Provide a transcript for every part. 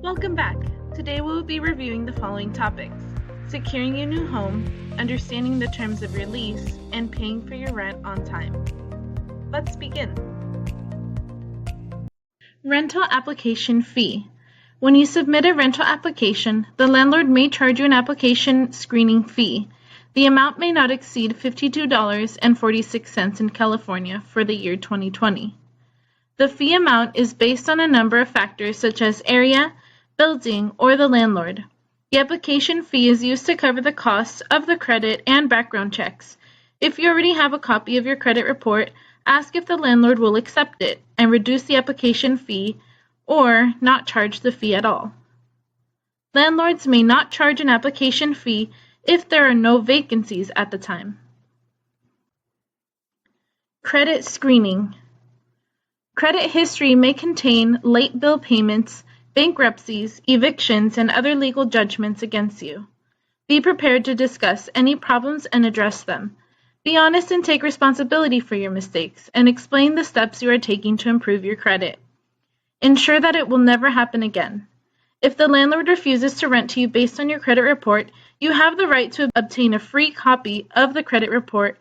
Welcome back. Today we will be reviewing the following topics: securing your new home, understanding the terms of your lease, and paying for your rent on time. Let's begin. Rental application fee. When you submit a rental application, the landlord may charge you an application screening fee. The amount may not exceed $52.46 in California for the year 2020. The fee amount is based on a number of factors such as area, building, or the landlord. The application fee is used to cover the costs of the credit and background checks. If you already have a copy of your credit report, ask if the landlord will accept it and reduce the application fee or not charge the fee at all. Landlords may not charge an application fee if there are no vacancies at the time. Credit screening. Credit history may contain late bill payments, bankruptcies, evictions, and other legal judgments against you. Be prepared to discuss any problems and address them. Be honest and take responsibility for your mistakes, and explain the steps you are taking to improve your credit. Ensure that it will never happen again. If the landlord refuses to rent to you based on your credit report, you have the right to obtain a free copy of the credit report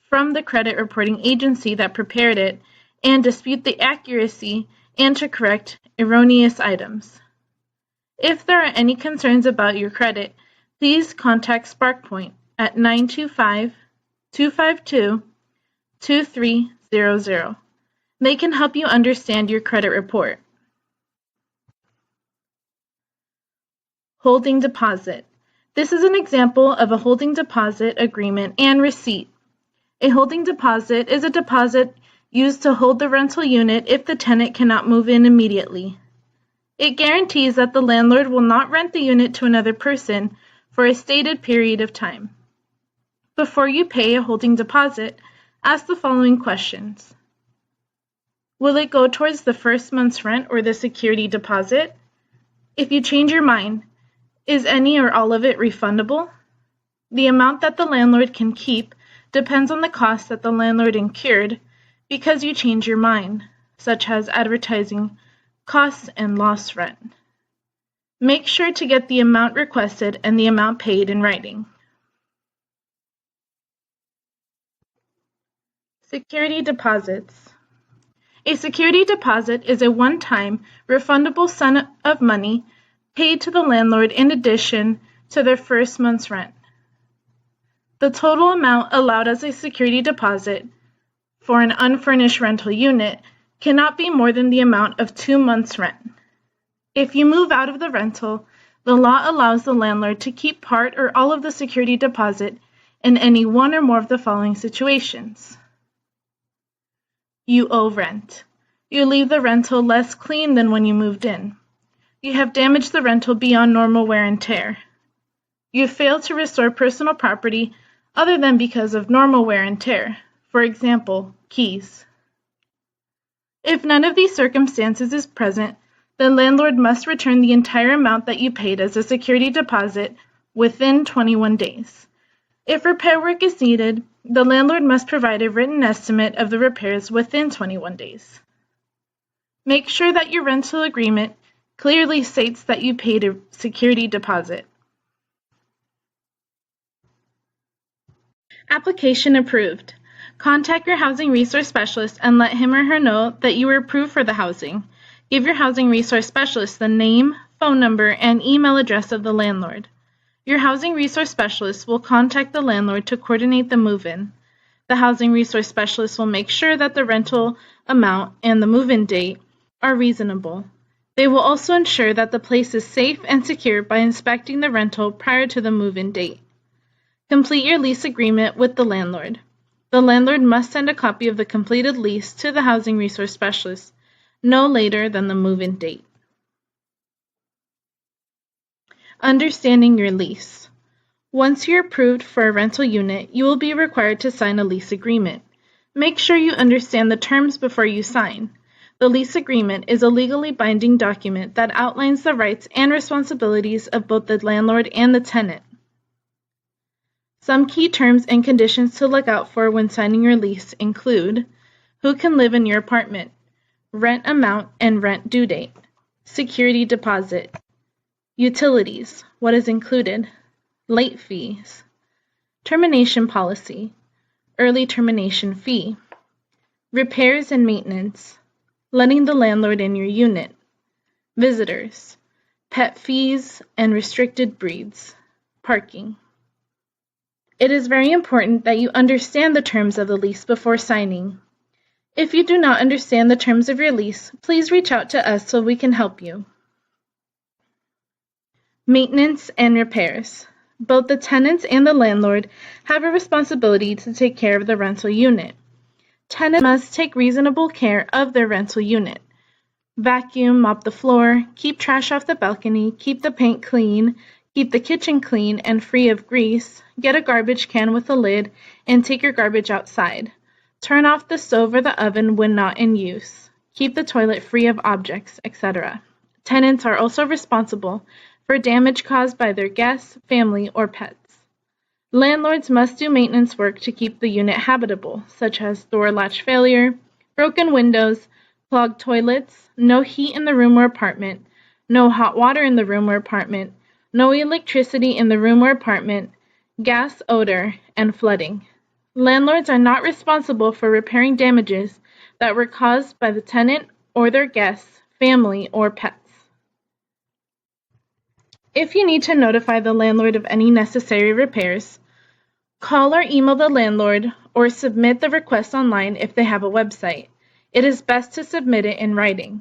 from the credit reporting agency that prepared it and dispute the accuracy and to correct erroneous items. If there are any concerns about your credit, please contact SparkPoint at 925-252-2300. They can help you understand your credit report. Holding deposit. This is an example of a holding deposit agreement and receipt. A holding deposit is a deposit used to hold the rental unit if the tenant cannot move in immediately. It guarantees that the landlord will not rent the unit to another person for a stated period of time. Before you pay a holding deposit, ask the following questions. Will it go towards the first month's rent or the security deposit? If you change your mind, is any or all of it refundable? The amount that the landlord can keep depends on the cost that the landlord incurred because you change your mind, such as advertising, costs, and lost rent. Make sure to get the amount requested and the amount paid in writing. Security deposits. A security deposit is a one-time, refundable sum of money paid to the landlord in addition to their first month's rent. The total amount allowed as a security deposit for an unfurnished rental unit cannot be more than the amount of 2 months' rent. If you move out of the rental, the law allows the landlord to keep part or all of the security deposit in any one or more of the following situations. You owe rent. You leave the rental less clean than when you moved in. You have damaged the rental beyond normal wear and tear. You fail to restore personal property other than because of normal wear and tear, for example, keys. If none of these circumstances is present, the landlord must return the entire amount that you paid as a security deposit within 21 days. If repair work is needed, the landlord must provide a written estimate of the repairs within 21 days. Make sure that your rental agreement clearly states that you paid a security deposit. Application approved. Contact your housing resource specialist and let him or her know that you were approved for the housing. Give your housing resource specialist the name, phone number, and email address of the landlord. Your housing resource specialist will contact the landlord to coordinate the move-in. The housing resource specialist will make sure that the rental amount and the move-in date are reasonable. They will also ensure that the place is safe and secure by inspecting the rental prior to the move-in date. Complete your lease agreement with the landlord. The landlord must send a copy of the completed lease to the housing resource specialist no later than the move-in date. Understanding your lease. Once you're approved for a rental unit, you will be required to sign a lease agreement. Make sure you understand the terms before you sign. The lease agreement is a legally binding document that outlines the rights and responsibilities of both the landlord and the tenant. Some key terms and conditions to look out for when signing your lease include who can live in your apartment, rent amount and rent due date, security deposit, Utilities, what is included, late fees, termination policy, early termination fee, repairs and maintenance, letting the landlord in your unit, visitors, pet fees and restricted breeds, parking. It is very important that you understand the terms of the lease before signing. If you do not understand the terms of your lease, please reach out to us so we can help you. Maintenance and repairs. Both the tenants and the landlord have a responsibility to take care of the rental unit. Tenants must take reasonable care of their rental unit. Vacuum, mop the floor, keep trash off the balcony, keep the paint clean, keep the kitchen clean and free of grease, get a garbage can with a lid, and take your garbage outside. Turn off the stove or the oven when not in use. Keep the toilet free of objects, etc. Tenants are also responsible for damage caused by their guests, family, or pets. Landlords must do maintenance work to keep the unit habitable, such as door latch failure, broken windows, clogged toilets, no heat in the room or apartment, no hot water in the room or apartment, no electricity in the room or apartment, gas odor, and flooding. Landlords are not responsible for repairing damages that were caused by the tenant or their guests, family, or pets. If you need to notify the landlord of any necessary repairs, call or email the landlord or submit the request online if they have a website. It is best to submit it in writing.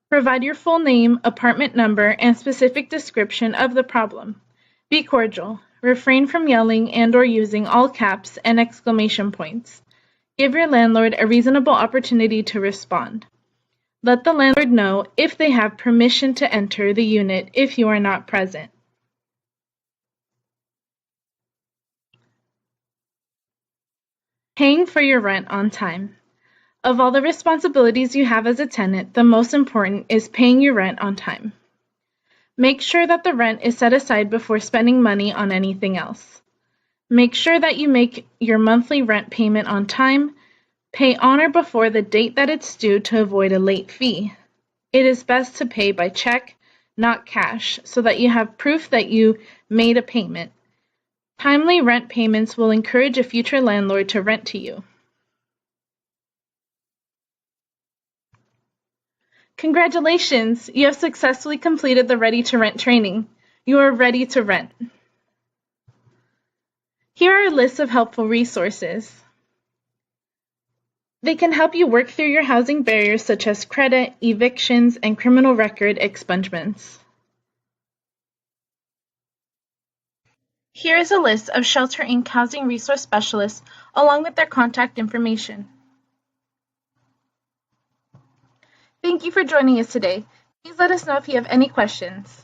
Provide your full name, apartment number, and specific description of the problem. Be cordial. Refrain from yelling and/or using all caps and exclamation points. Give your landlord a reasonable opportunity to respond. Let the landlord know if they have permission to enter the unit if you are not present. Paying for your rent on time. Of all the responsibilities you have as a tenant, the most important is paying your rent on time. Make sure that the rent is set aside before spending money on anything else. Make sure that you make your monthly rent payment on time. Pay on or before the date that it's due to avoid a late fee. It is best to pay by check, not cash, so that you have proof that you made a payment. Timely rent payments will encourage a future landlord to rent to you. Congratulations! You have successfully completed the Ready to Rent training. You are ready to rent. Here are a list of helpful resources. They can help you work through your housing barriers such as credit, evictions, and criminal record expungements. Here is a list of Shelter Inc. housing resource specialists along with their contact information. Thank you for joining us today. Please let us know if you have any questions.